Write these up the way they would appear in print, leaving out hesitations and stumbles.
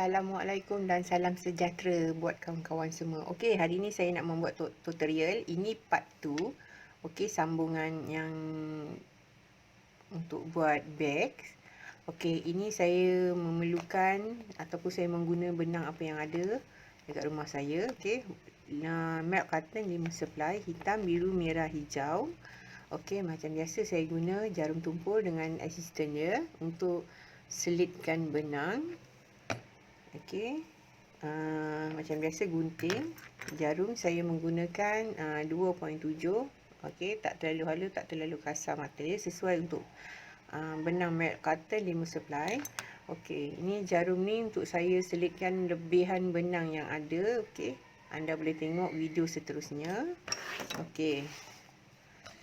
Assalamualaikum dan salam sejahtera buat kawan-kawan semua. Okey, hari ni saya nak membuat tutorial. Ini part 2. Okey, sambungan yang untuk buat bag. Okey, ini saya memerlukan ataupun saya mengguna benang apa yang ada dekat rumah saya. Okey, milk carton 5 supply, hitam, biru, merah, hijau. Okey, macam biasa saya guna jarum tumpul dengan asisten dia untuk selitkan benang. Okey, macam biasa gunting. Jarum saya menggunakan 2.7. Okey, tak terlalu halus, tak terlalu kasar mata dia, sesuai untuk benang milk carton 5 supply. Okey, ini jarum ni untuk saya selitkan lebihan benang yang ada. Okey, anda boleh tengok video seterusnya. Okey,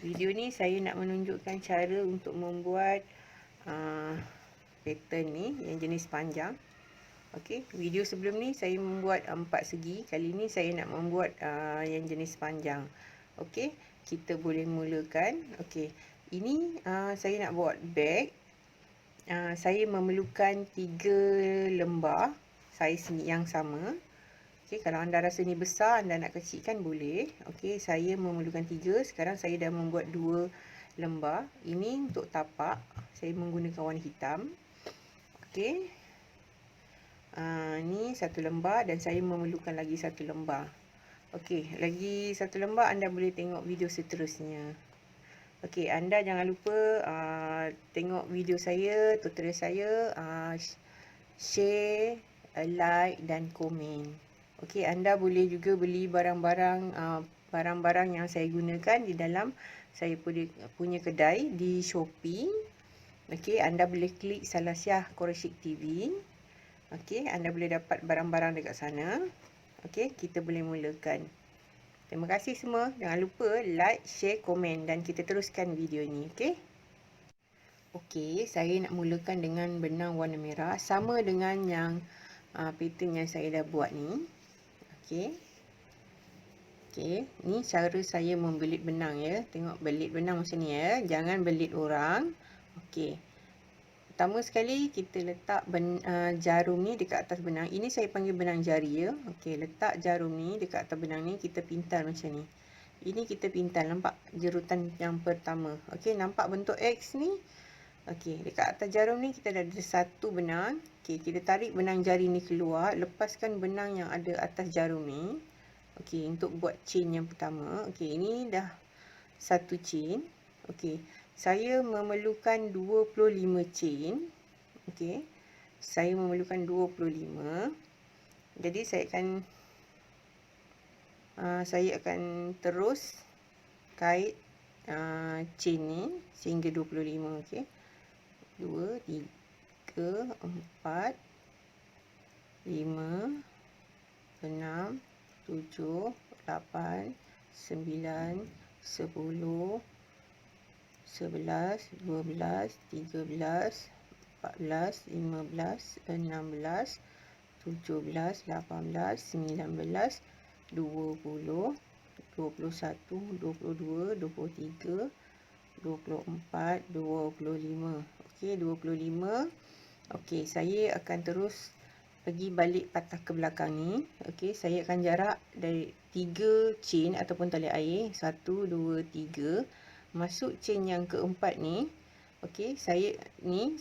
video ni saya nak menunjukkan cara untuk membuat pattern ni yang jenis panjang. Okey, video sebelum ni saya membuat 4 segi. Kali ni saya nak membuat yang jenis panjang. Okey, kita boleh mulakan. Okey, ini saya nak buat bag. Saya memerlukan 3 lembar saiz yang sama. Okey, kalau anda rasa ni besar, anda nak kecilkan boleh. Okey, saya memerlukan 3. Sekarang saya dah membuat 2 lembar. Ini untuk tapak. Saya menggunakan warna hitam. Okey. Ni 1 lembar dan saya memerlukan lagi 1 lembar. Okey, lagi 1 lembar anda boleh tengok video seterusnya. Okey, anda jangan lupa tengok video saya, tutorial saya, share, like dan komen. Okey, anda boleh juga beli barang-barang yang saya gunakan di dalam saya punya kedai di Shopee. Okey, anda boleh klik Salasiah Quresyik TV. Okey, anda boleh dapat barang-barang dekat sana. Okey, kita boleh mulakan. Terima kasih semua. Jangan lupa like, share, komen dan kita teruskan video ni. Okey. Okey, saya nak mulakan dengan benang warna merah sama dengan yang pattern yang saya dah buat ni. Okey. Okey, ni cara saya membelit benang ya. Tengok belit benang macam ni ya. Jangan belit orang. Okey. Pertama sekali kita letak jarum ni dekat atas benang. Ini saya panggil benang jari ya. Okey, letak jarum ni dekat atas benang ni, kita pintal macam ni. Ini kita pintal, nampak jerutan yang pertama. Okey, nampak bentuk X ni? Okey, dekat atas jarum ni kita dah ada 1 benang. Okey, kita tarik benang jari ni keluar, lepaskan benang yang ada atas jarum ni. Okey, untuk buat chain yang pertama. Okey, ini dah 1 chain. Okey, saya memerlukan 25 chain. Okey, saya memerlukan 25. Jadi saya akan terus kait chain ni sehingga 25. Okey, 2, 3, 4, 5, 6, 7, 8, 9, 10, 11, 12, 13, 14, 15, 16, 17, 18, 19, 20, 21, 22, 23, 24, 25. Okey, 25. Okey, saya akan terus pergi balik patah ke belakang ni. Okey, saya akan jarak dari 3 chain ataupun tali air. 1, 2, 3. Masuk chain yang keempat ni. Okey, saya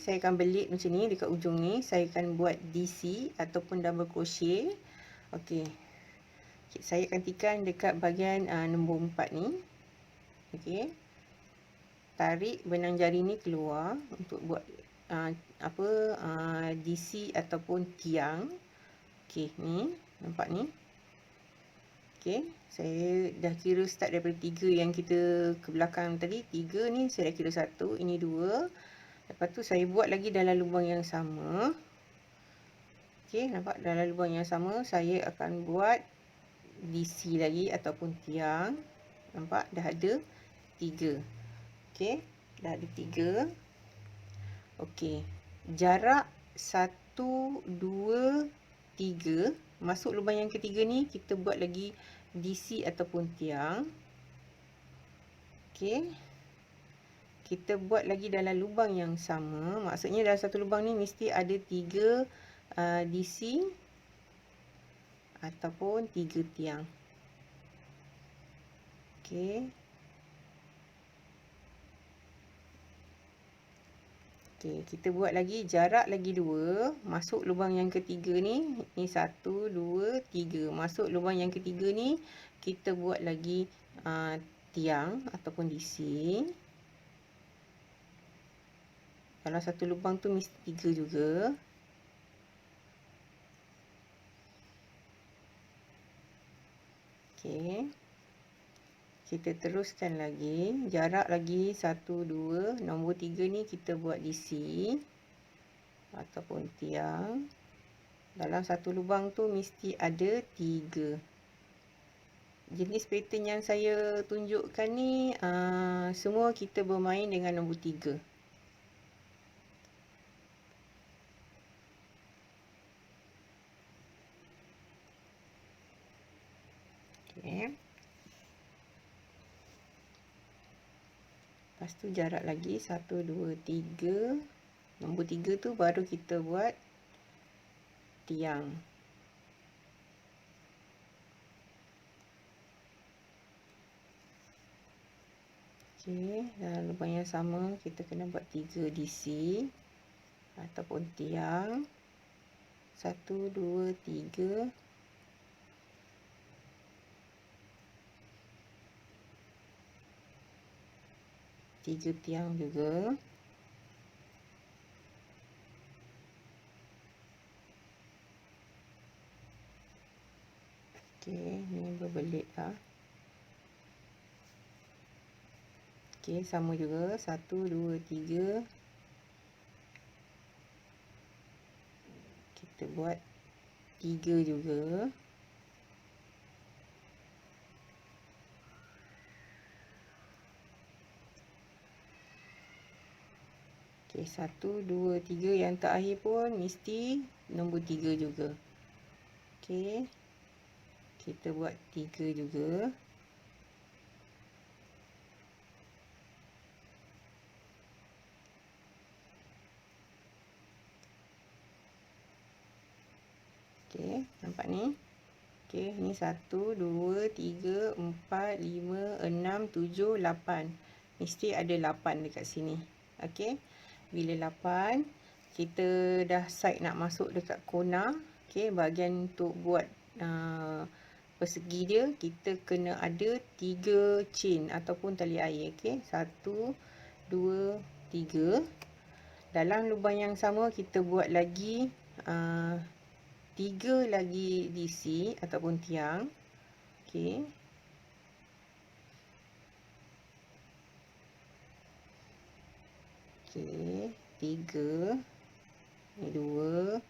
akan belit macam ni dekat ujung ni. Saya akan buat DC ataupun double crochet. Okey. Saya akan tekan dekat bahagian nombor 4 ni. Okey. Tarik benang jari ni keluar untuk buat DC ataupun tiang. Okey, ni nampak ni. Okey, saya dah kira start daripada 3 yang kita ke belakang tadi. 3 ni saya dah kira 1, ini 2. Lepas tu saya buat lagi dalam lubang yang sama. Okey, nampak dalam lubang yang sama saya akan buat DC lagi ataupun tiang. Nampak dah ada 3. Okey, dah ada 3. Okey, jarak 1, 2, 3. Masuk lubang yang ketiga ni kita buat lagi DC ataupun tiang. Okey, kita buat lagi dalam lubang yang sama. Maksudnya dalam satu lubang ni mesti ada 3 DC ataupun 3 tiang. Okey. Okey, kita buat lagi jarak lagi 2, masuk lubang yang ketiga ni. Ni 1 2 3. Masuk lubang yang ketiga ni, kita buat lagi tiang ataupun DC. Kalau satu lubang tu mesti 3 juga. Okey. Kita teruskan lagi, jarak lagi 1 2, nombor 3 ni kita buat DC ataupun tiang. Dalam satu lubang tu mesti ada 3. Jenis pattern yang saya tunjukkan ni semua kita bermain dengan nombor 3. Okey. Lepas tu jarak lagi 1 2 3. Nombor 3 tu baru kita buat tiang. Okey, dalam lubang yang sama kita kena buat 3 DC ataupun tiang. 1 2 3. 3 tiang juga. Okey, ni berbelit lah. Okey, sama juga 1 2 3. Kita buat 3 juga. Okey, 1 2 3 yang terakhir pun mesti nombor 3 juga. Okey. Kita buat 3 juga. Okey, nampak ni? Okey, ni 1 2 3 4 5 6 7 8. Mesti ada 8 dekat sini. Okey. Bila 8, kita dah side nak masuk dekat corner. Okey, bahagian untuk buat persegi dia, kita kena ada 3 chain ataupun tali air. Okey, 1 2 3. Dalam lubang yang sama kita buat lagi 3 lagi DC ataupun tiang. Okey. Okey, 3. Ni 2.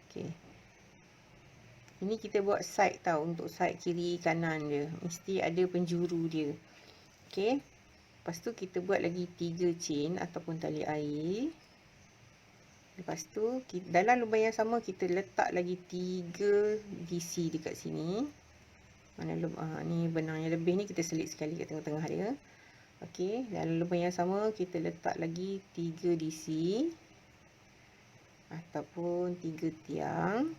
Okey. Ini kita buat side tau, untuk side kiri kanan dia. Mesti ada penjuru dia. Okey. Lepas tu kita buat lagi 3 chain ataupun tali air. Lepas tu dalam lubang yang sama kita letak lagi 3 DC dekat sini. Mana ni benang yang lebih ni kita selit sekali kat tengah-tengah dia. Okey, dalam lubang yang sama kita letak lagi 3 DC ataupun 3 tiang.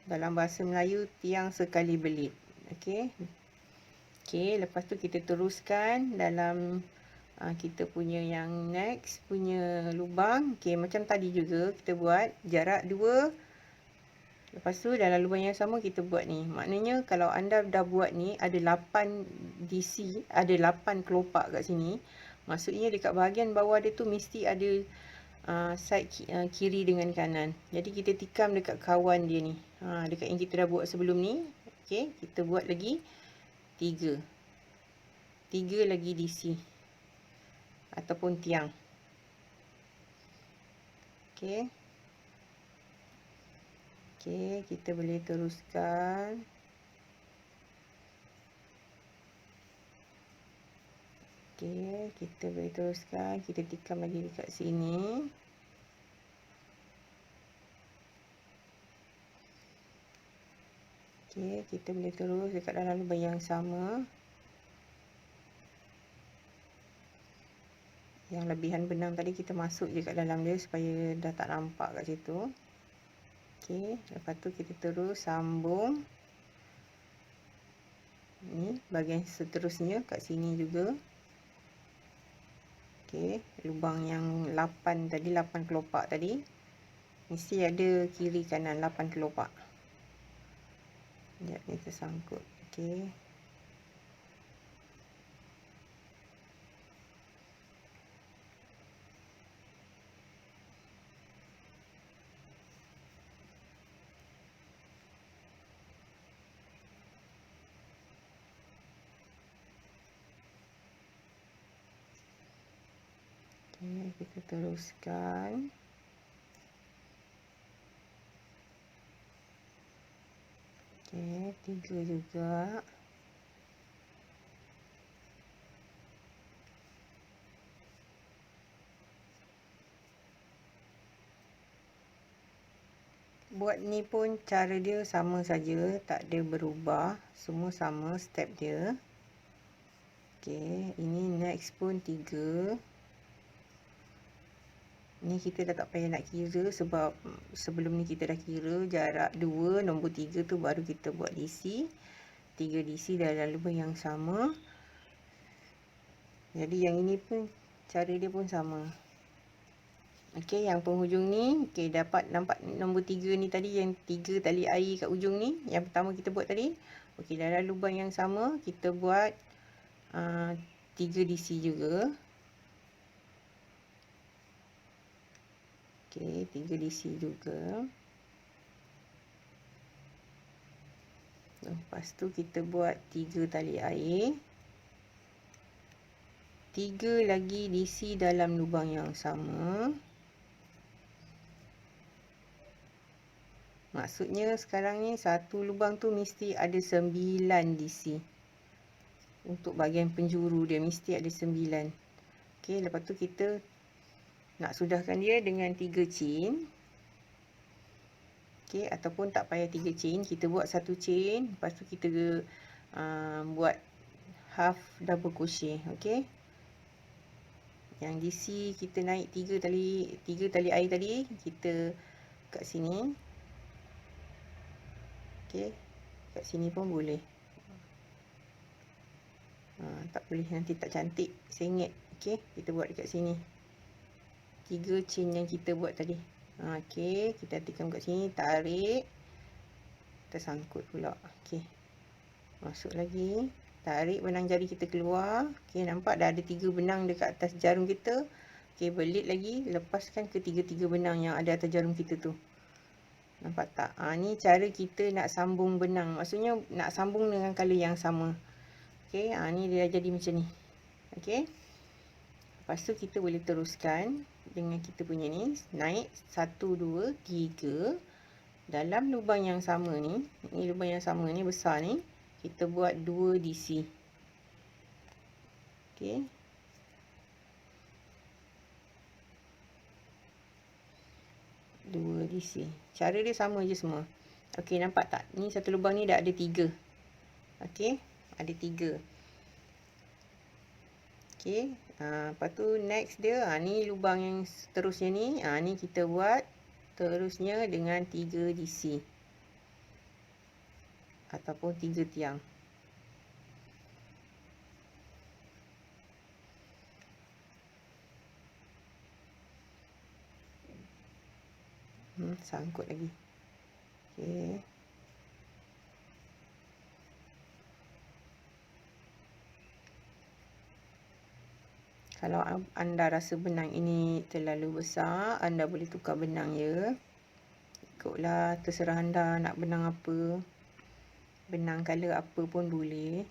Dalam bahasa Melayu, tiang sekali belit. Okey. Okey, lepas tu kita teruskan dalam kita punya yang next punya lubang. Okey, macam tadi juga kita buat jarak 2. Lepas tu dalam lubang yang sama kita buat ni. Maknanya kalau anda dah buat ni ada 8 DC, ada 8 kelopak kat sini. Maksudnya dekat bahagian bawah dia tu mesti ada side kiri dengan kanan. Jadi kita tikam dekat kawan dia ni. Dekat yang kita dah buat sebelum ni. Okey, kita buat lagi 3. 3 lagi DC ataupun tiang. Okey. Okey, kita boleh teruskan. Okey, kita boleh teruskan. Kita tikam lagi dekat sini. Okey, kita boleh terus dekat dalam lubang yang sama. Yang lebihan benang tadi kita masuk je kat dalam dia supaya dah tak nampak kat situ. Okey, lepas tu kita terus sambung. Ni bahagian seterusnya kat sini juga. Okey, lubang yang 8 tadi, 8 kelopak tadi. Mesti ada kiri kanan 8 kelopak. Sekejap ni tersangkut. Okey. Okey, kita teruskan. Okey, 3 juga. Buat ni pun cara dia sama saja, tak ada berubah. Semua sama step dia. Okey, ini next pun 3. Ni kita dah tak payah nak kira sebab sebelum ni kita dah kira jarak 2, nombor 3 tu baru kita buat DC. 3 DC dalam lubang yang sama. Jadi yang ini pun cara dia pun sama. Okey, yang penghujung ni, okey, dapat nampak nombor 3 ni tadi, yang 3 tali air kat ujung ni, yang pertama kita buat tadi. Okey, dalam lubang yang sama kita buat 3 DC juga. Okey, 3 DC juga. Lepas tu kita buat 3 tali air. 3 lagi DC dalam lubang yang sama. Maksudnya sekarang ni satu lubang tu mesti ada 9 DC. Untuk bahagian penjuru dia mesti ada 9. Okey, lepas tu kita nak sudahkan dia dengan 3 chain. Okey, ataupun tak payah 3 chain, kita buat 1 chain, lepas tu kita buat half double crochet. Okey. Yang DC kita naik 3 tali air tadi, kita kat sini. Okey. Kat sini pun boleh. Tak boleh, nanti tak cantik, sengit. Okey, kita buat dekat sini. 3 chain yang kita buat tadi. Okey, kita tikam kat sini, tarik. Tersangkut pula. Okey. Masuk lagi. Tarik benang jari kita keluar. Okey, nampak dah ada 3 benang dekat atas jarum kita. Okey, belit lagi, lepaskan ketiga-tiga benang yang ada atas jarum kita tu. Nampak tak? Ni cara kita nak sambung benang. Maksudnya nak sambung dengan color yang sama. Okey, ni dia jadi macam ni. Okey. Lepas tu kita boleh teruskan dengan kita punya ni, naik 1 2 3 dalam lubang yang sama ni. Ni lubang yang sama ni, besar ni, kita buat 2 DC. Okey. Dua DC. Cara dia sama je semua. Okey, nampak tak? Ni satu lubang ni dah ada 3. Okey, ada 3. Okey, lepas tu next dia, ni lubang yang seterusnya ni, ni kita buat terusnya dengan 3 DC. Ataupun 3 tiang. Sangkut lagi. Okey. Kalau anda rasa benang ini terlalu besar, anda boleh tukar benang ya. Ikutlah, terserah anda nak benang apa. Benang color apa pun boleh.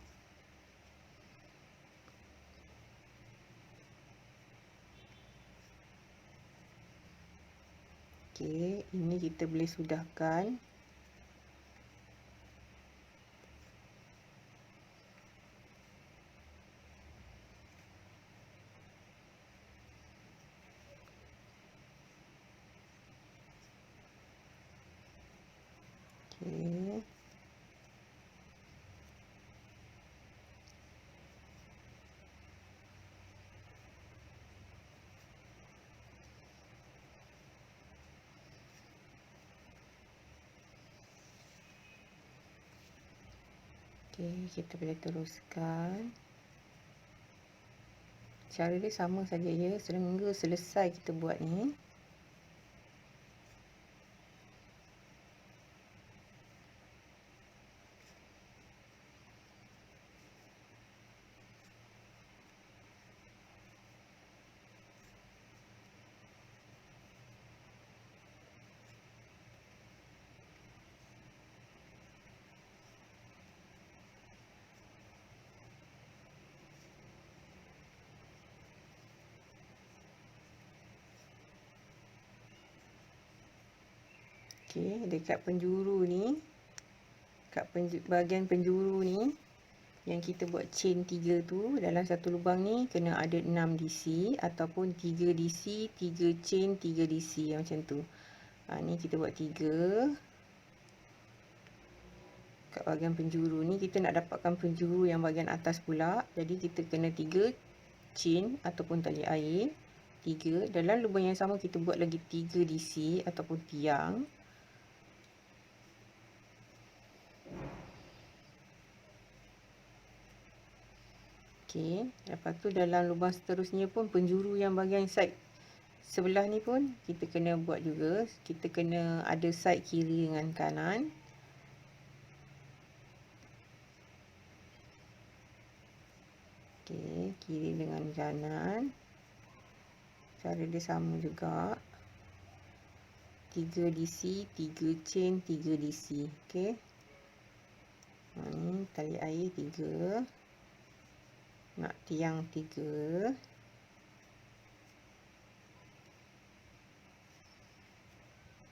Okey, ini kita boleh sudahkan. Okey. Okey, kita boleh teruskan. Cara dia sama saja ya, sehingga selesai kita buat ni. Okey, dekat penjuru ni, kat bahagian penjuru ni yang kita buat chain 3 tu, dalam satu lubang ni kena ada 6 DC ataupun 3 DC, 3 chain, 3 DC macam tu. Ni kita buat 3. Kat bahagian penjuru ni kita nak dapatkan penjuru yang bahagian atas pula. Jadi kita kena 3 chain ataupun tali air. 3. Dalam lubang yang sama kita buat lagi 3 DC ataupun tiang. Okey, lepas tu dalam lubang seterusnya pun penjuru yang bahagian side sebelah ni pun kita kena buat juga. Kita kena ada side kiri dengan kanan. Okey, kiri dengan kanan. Cara dia sama juga. 3 DC, 3 chain, 3 DC. Okey. Ni tali air 3. Nak tiang 3.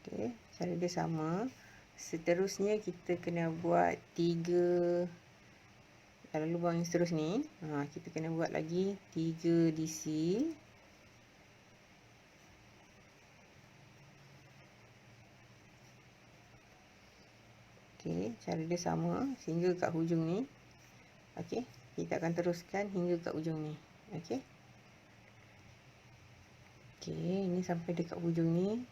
Okey, cara dia sama. Seterusnya kita kena buat 3 dalam lubang yang seterus ni. Kita kena buat lagi 3 DC. Okey, cara dia sama sehingga kat hujung ni. Okey, kita akan teruskan hingga kat hujung ni. Okey. Okey, ini sampai dekat hujung ni.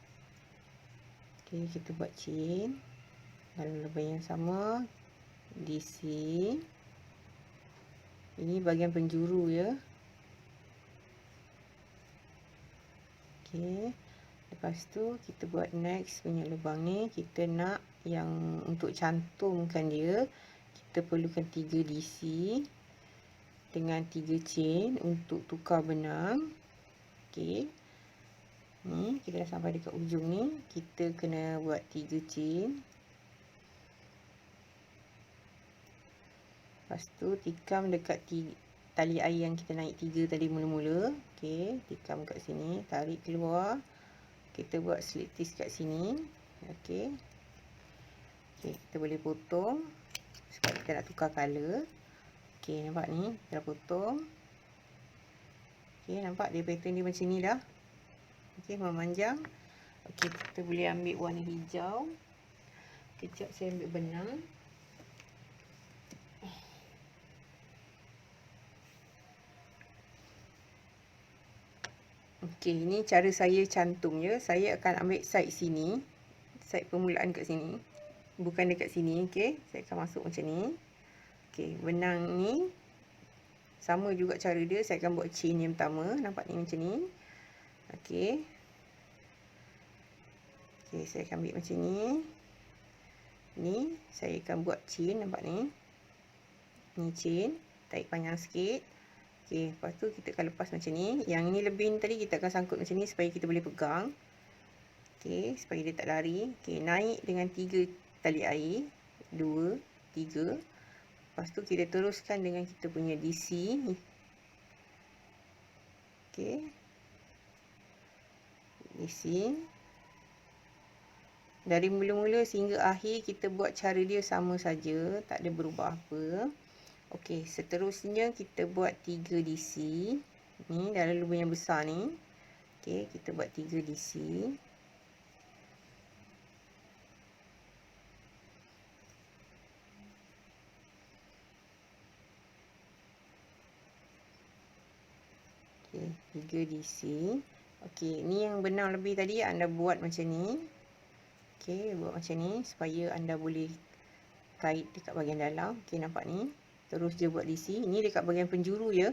Okey, kita buat chain dalam lubang yang sama. DC. Ini bahagian penjuru ya. Okey. Lepas tu kita buat next punya lubang ni. Kita nak yang untuk cantumkan dia, kita perlukan 3 DC dengan 3 chain untuk tukar benang. Okey. Ni kita dah sampai dekat ujung ni, kita kena buat 3 chain. Lepas tu tikam dekat tali air yang kita naik 3 tadi mula-mula. Okey, tikam kat sini, tarik keluar. Kita buat slit stitch kat sini. Okey. Okey, kita boleh potong sebab kita nak tukar color. Okey, nampak ni, kita dah potong. Okey, nampak dia pattern dia macam ni dah. Okey, memanjang. Okey, kita boleh ambil warna hijau. Kejap saya ambil benang. Okey, ini cara saya cantum ya. Saya akan ambil side sini. Side permulaan kat sini. Bukan dekat sini, okey. Saya akan masuk macam ni. Okey, benang ni sama juga cara dia. Saya akan buat chain yang pertama. Nampak ni macam ni. Okey. Okey, saya akan ambil macam ni. Ni saya akan buat chain, nampak ni. Ni chain, tarik panjang sikit. Okey, lepas tu kita akan lepas macam ni. Yang ni lebih ni tadi kita akan sangkut macam ni supaya kita boleh pegang. Okey, supaya dia tak lari. Okey, naik dengan 3 tali air. 2, 3. Lepas tu kita teruskan dengan kita punya DC. Okey. DC. Dari mula-mula sehingga akhir kita buat cara dia sama saja, tak ada berubah apa. Okey, seterusnya kita buat 3 DC. Ni dalam lubang yang besar ni. Okey, kita buat 3 DC. Okey, 3 DC. Okey, ni yang benang lebih tadi anda buat macam ni. Okey, buat macam ni supaya anda boleh kait dekat bahagian dalam. Okey, nampak ni. Terus dia buat DC. Ini dekat bahagian penjuru ya.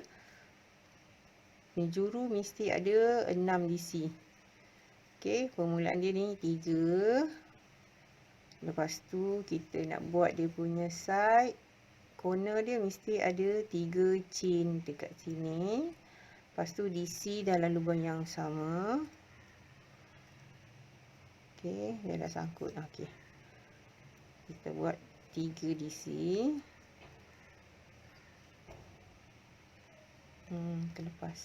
Penjuru mesti ada 6 DC. Okey, permulaan dia ni 3. Lepas tu kita nak buat dia punya side. Corner dia mesti ada 3 chain dekat sini. Lepas tu DC dalam lubang yang sama. Okey, dia dah sangkut. Okey. Kita buat 3 DC. Terlepas.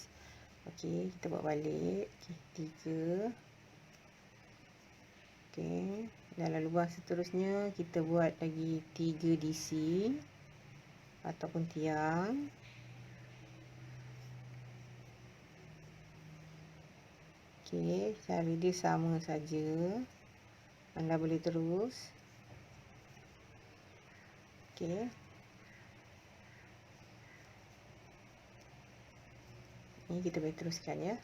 Okey, kita buat balik. Okey, 3. Okey, dalam lubang seterusnya kita buat lagi 3 DC ataupun tiang. Okey, cara dia sama saja. Anda boleh terus. Okey. Ini kita boleh teruskan ya.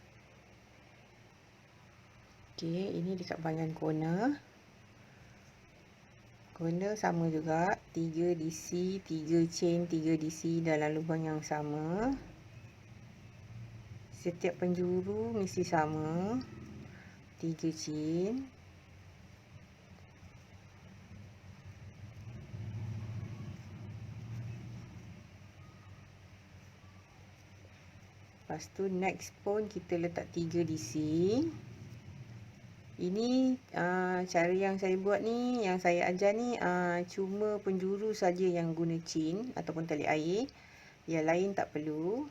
Okey, ini dekat bahagian corner. Corner sama juga. 3 DC, 3 chain, 3 DC dalam lubang yang sama. Setiap penjuru mesti sama. 3 chain. Lepas tu next pun kita letak 3 DC. Ini cara yang saya buat ni, yang saya ajar ni cuma penjuru saja yang guna chain ataupun tali air. Yang lain tak perlu.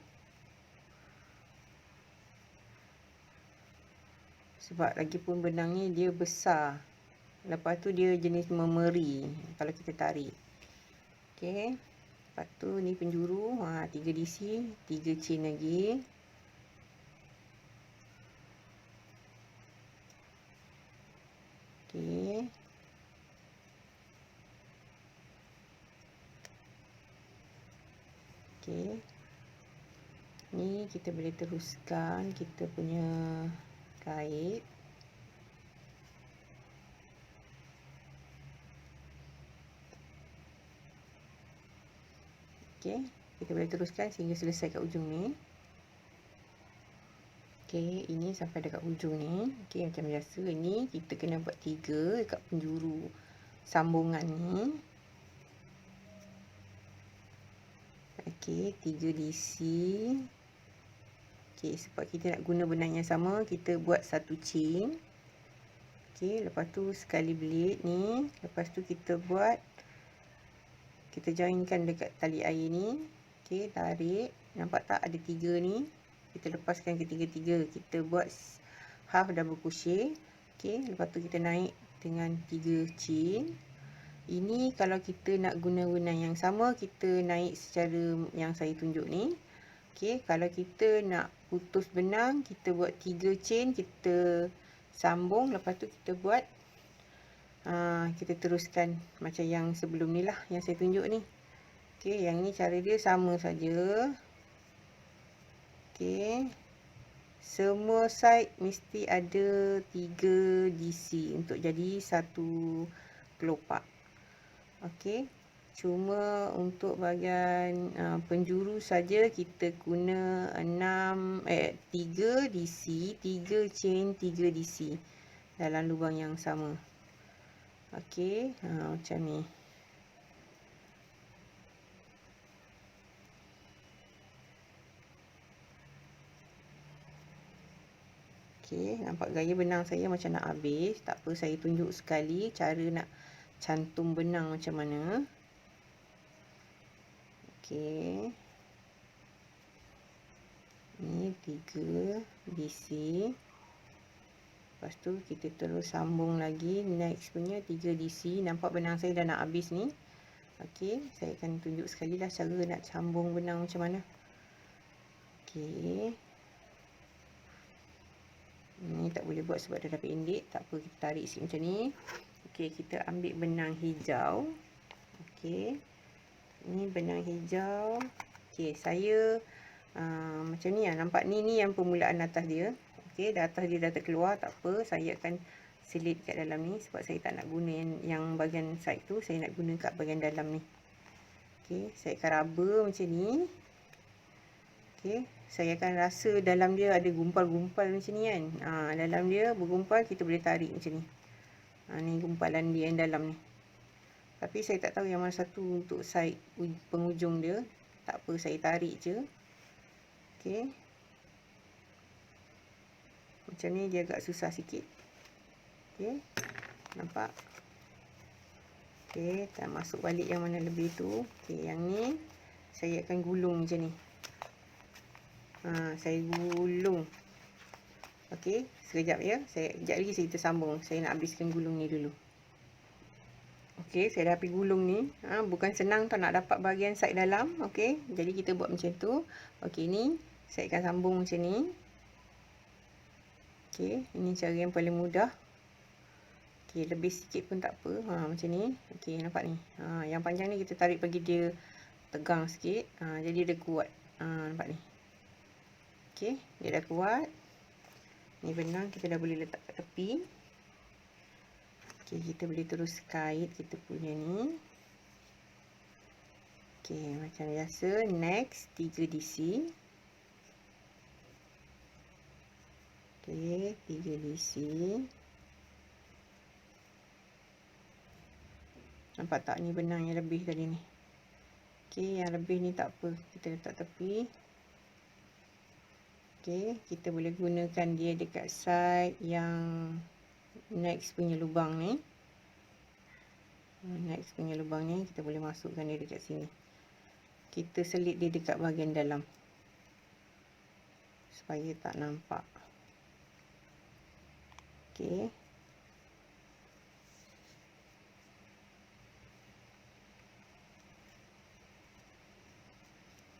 Sebab lagipun benang ni dia besar. Lepas tu dia jenis memeri kalau kita tarik. Okey. Lepas tu ni penjuru, 3 DC, 3 chain lagi. Okey. Okey. Ni kita boleh teruskan kita punya kait. Okey, kita boleh teruskan sehingga selesai kat ujung ni. Okey, ini sampai dekat ujung ni. Okey, macam biasa ni kita kena buat 3 dekat penjuru sambungan ni. Okey, 3 DC. Okey, sebab kita nak guna benang yang sama, kita buat 1 chain. Okey, lepas tu sekali belit ni, lepas tu kita buat, kita joinkan dekat tali air ni. Okey, tarik. Nampak tak ada 3 ni? Kita lepaskan ketiga-tiga. Kita buat half double crochet. Okey, lepas tu kita naik dengan 3 chain. Ini kalau kita nak guna benang yang sama, kita naik secara yang saya tunjuk ni. Okey, kalau kita nak putus benang, kita buat 3 chain, kita sambung, lepas tu kita buat kita teruskan macam yang sebelum ni lah, yang saya tunjuk ni. Okey, yang ni cara dia sama saja. Okey. Semua side mesti ada 3 DC untuk jadi satu kelopak. Okey. Cuma untuk bahagian penjuru saja kita guna 3 DC, 3 chain, 3 DC dalam lubang yang sama. Okey, macam ni. Okey, nampak gaya benang saya macam nak habis. Tak apa, saya tunjuk sekali cara nak cantum benang macam mana. Okey. Ni 3 DC. Lepas tu kita terus sambung lagi next punya 3 DC. Nampak benang saya dah nak habis ni. Okey, saya akan tunjuk sekali lah cara nak sambung benang macam mana. Okey. Ni tak boleh buat sebab dia dah pendek. Tak apa, kita tarik sikit macam ni. Okey, kita ambil benang hijau. Okey. Ni benang hijau. Okey, saya macam ni lah. Nampak ni yang permulaan atas dia. Okey, dah atas dia dah terkeluar. Tak apa, saya akan selit kat dalam ni, sebab saya tak nak guna yang bahagian side tu, saya nak guna kat bahagian dalam ni. Okey, saya akan raba macam ni. Okey, saya akan rasa dalam dia ada gumpal-gumpal macam ni kan. Dalam dia bergumpal, kita boleh tarik macam ni. Ni gumpalan dia yang dalam ni. Tapi saya tak tahu yang mana satu untuk side penghujung dia. Tak apa, saya tarik je. Okey. Macam ni dia agak susah sikit. Okey. Nampak? Okey, kita masuk balik yang mana lebih tu. Okey, yang ni saya akan gulung macam ni. Saya gulung. Okey, sekejap ya. Sekejap lagi kita sambung. Saya nak habiskan gulung ni dulu. Okey, saya dah habis gulung ni. Bukan senang tau nak dapat bahagian side dalam. Okey, jadi kita buat macam tu. Okey, ni saya akan sambung macam ni. Okey, ini cara yang paling mudah. Okey, lebih sikit pun tak apa. Macam ni. Okey, nampak ni. Yang panjang ni kita tarik bagi dia tegang sikit. Jadi dia kuat. Nampak ni. Okey, dia dah kuat. Ni benang kita dah boleh letak kat tepi. Okey, kita boleh terus kait kita punya ni. Okey, macam biasa. Next, 3 DC. Okey, 3 DC. Nampak tak ni benang yang lebih tadi ni. Okey, yang lebih ni tak apa. Kita letak tepi. Okey, kita boleh gunakan dia dekat side yang next punya lubang ni. Next punya lubang ni kita boleh masukkan dia dekat sini. Kita selit dia dekat bahagian dalam. Supaya tak nampak. Okey.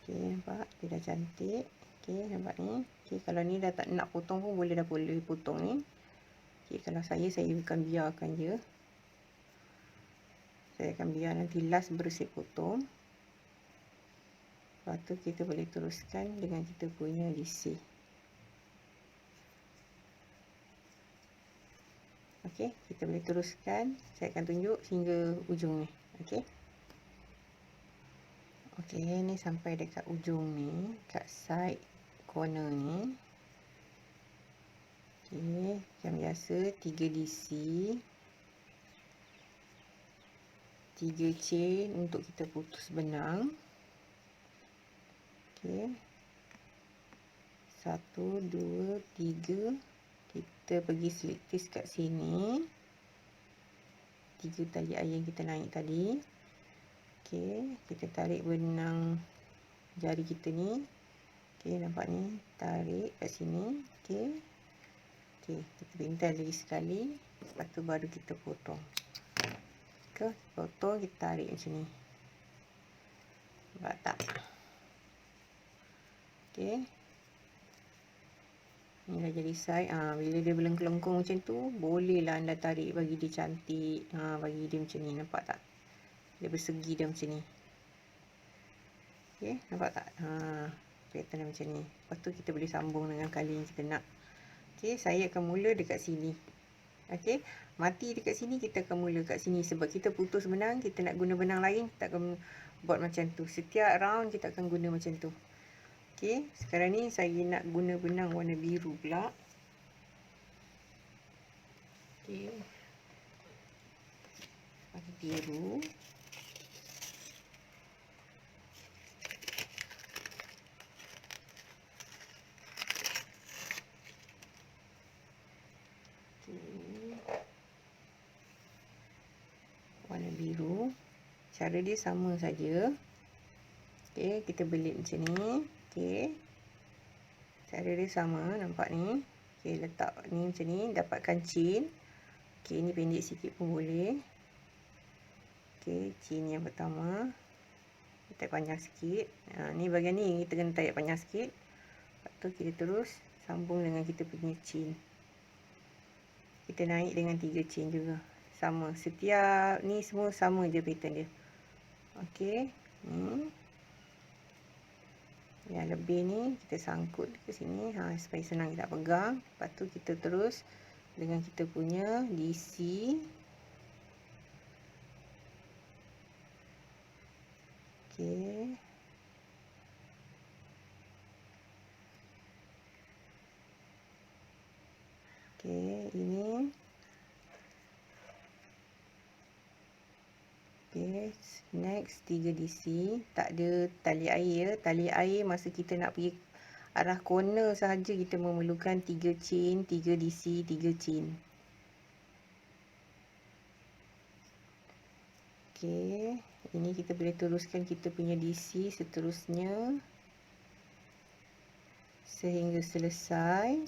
Okey, nampak? Dia dah cantik. Okey, nampak ni. Okey, kalau ni dah tak nak potong pun boleh potong ni. Okey, kalau saya akan biarkan je. Saya akan biar nanti last bersih potong. Lepas tu kita boleh teruskan dengan kita punya DC. Okey, kita boleh teruskan. Saya akan tunjuk hingga ujung ni. Okey. Okey, ni sampai dekat ujung ni, kat side corner ni. Okey, macam biasa 3 DC. 3 chain untuk kita putus benang. Okey. 1 2 3. Kita pergi slip stitch kat sini. 3 tali air yang kita naik tadi. Okey, kita tarik benang jari kita ni. Okey, nampak ni, tarik kat sini. Okey. Okey, kita pintal lagi sekali. Lepas tu baru kita potong. Okey, potong kita tarik macam ni. Nampak tak? Okey. Ni dah jadi side. Bila dia belengkung macam tu, bolehlah anda tarik bagi dia cantik. Bagi dia macam ni, nampak tak? Dia bersegi dia macam ni. Okey, nampak tak? Pattern dia macam ni. Lepas tu kita boleh sambung dengan kali yang kita nak. Okey, saya akan mula dekat sini. Okey, mati dekat sini, kita akan mula kat sini. Sebab kita putus benang, kita nak guna benang lain, kita akan buat macam tu. Setiap round kita akan guna macam tu. Okey, sekarang ni saya nak guna benang warna biru pula. Okey, warna biru. Warna biru. Cara dia sama saja. Okey, kita belit macam ni. Okey. Cara dia sama, nampak ni. Okey, letak ni macam ni, dapatkan chain. Okey, ni pendek sikit pun boleh. Okey, chain yang pertama. Kita panjang sikit. Ni bahagian ni kita kena tarik panjang sikit. Lepas tu kita terus sambung dengan kita punya chain. Kita naik dengan 3 chain juga. Sama, setiap ni semua sama je pattern dia. Okey, ni yang lebih ni kita sangkut ke sini, supaya senang kita pegang. Lepas tu kita terus dengan kita punya DC. Okey. Okey, ini. Okey, next 3 DC. Tak ada tali air ya. Tali air masa kita nak pergi arah corner sahaja kita memerlukan 3 chain, 3 DC, 3 chain. Okey, ini kita boleh teruskan kita punya DC seterusnya sehingga selesai.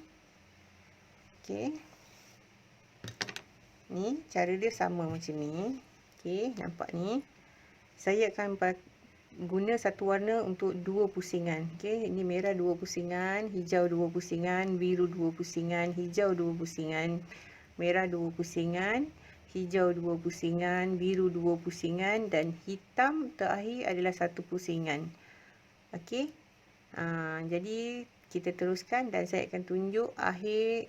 Okey. Ni cara dia sama macam ni. Okey, nampak ni. Saya akan guna satu warna untuk 2 pusingan. Okey, ini merah 2 pusingan, hijau 2 pusingan, biru 2 pusingan, hijau 2 pusingan, merah 2 pusingan, hijau 2 pusingan, biru 2 pusingan dan hitam terakhir adalah 1 pusingan. Okey. Jadi kita teruskan dan saya akan tunjuk akhir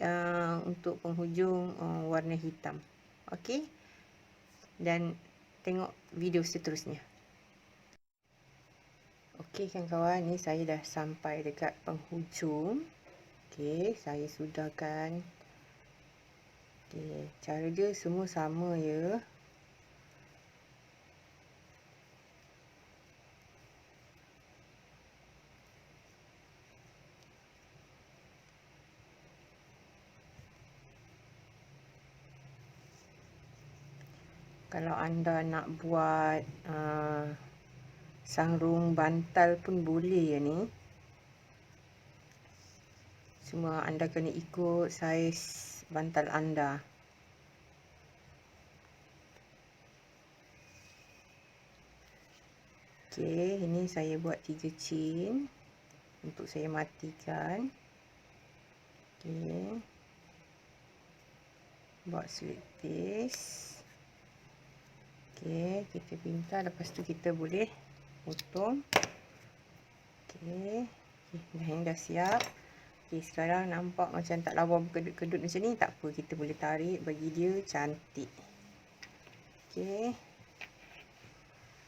untuk penghujung warna hitam. Okey. Dan tengok video seterusnya. Okey kawan-kawan, ni saya dah sampai dekat penghujung. Okey, saya sudahkan. Okey, cara dia semua sama ya. Kalau anda nak buat sarung bantal pun boleh ya ni. Cuma anda kena ikut saiz bantal anda. Okey, ini saya buat 3 chain untuk saya matikan. Okey. Buat slip paste. Okey, kita pintar, lepas tu kita boleh potong. Okey, dah yang dah siap. Okey, sekarang nampak macam tak lawa berkedut-kedut macam ni, tak apa, kita boleh tarik bagi dia cantik. Okey.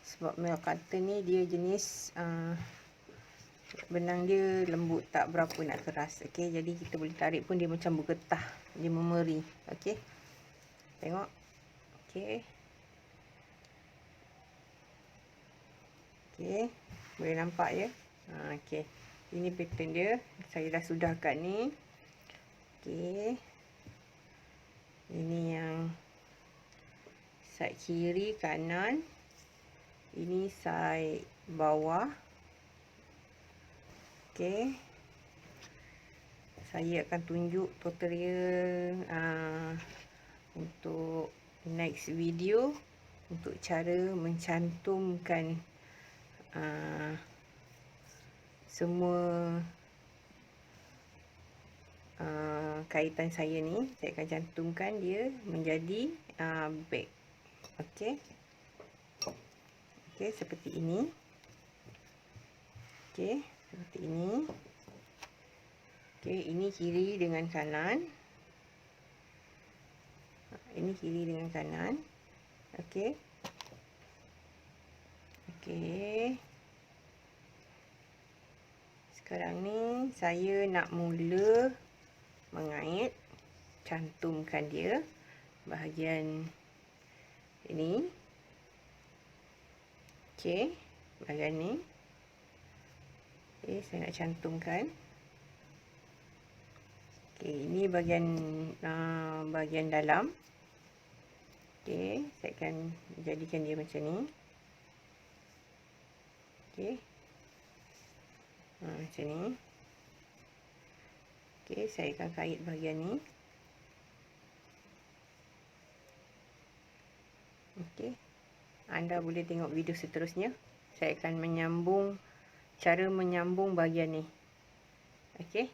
Sebab nail cutter ni dia jenis benang dia lembut, tak berapa nak keras. Okey, jadi kita boleh tarik pun dia macam bergetah, dia memeri. Okey. Tengok. Okey. Okey, boleh nampak ya. Okey. Ini pattern dia. Saya dah sudahkan ni. Okey. Ini yang side kiri, kanan. Ini side bawah. Okey. Saya akan tunjuk tutorial untuk next video untuk cara mencantumkan semua kaitan saya ni. Saya akan cantumkan dia menjadi bag. Okey. Okey, seperti ini. Okey, seperti ini. Okey, ini kiri dengan kanan. Ini kiri dengan kanan. Okey. Okey. Sekarang ni saya nak mula mengait, cantumkan dia bahagian ini. Okey, bahagian ni. Okey, saya nak cantumkan. Okey, ini bahagian dalam. Okey, saya akan jadikan dia macam ni. Okey. Macam ni. Okey, saya akan kait bahagian ni. Okey. Anda boleh tengok video seterusnya. Saya akan cara menyambung bahagian ni. Okey.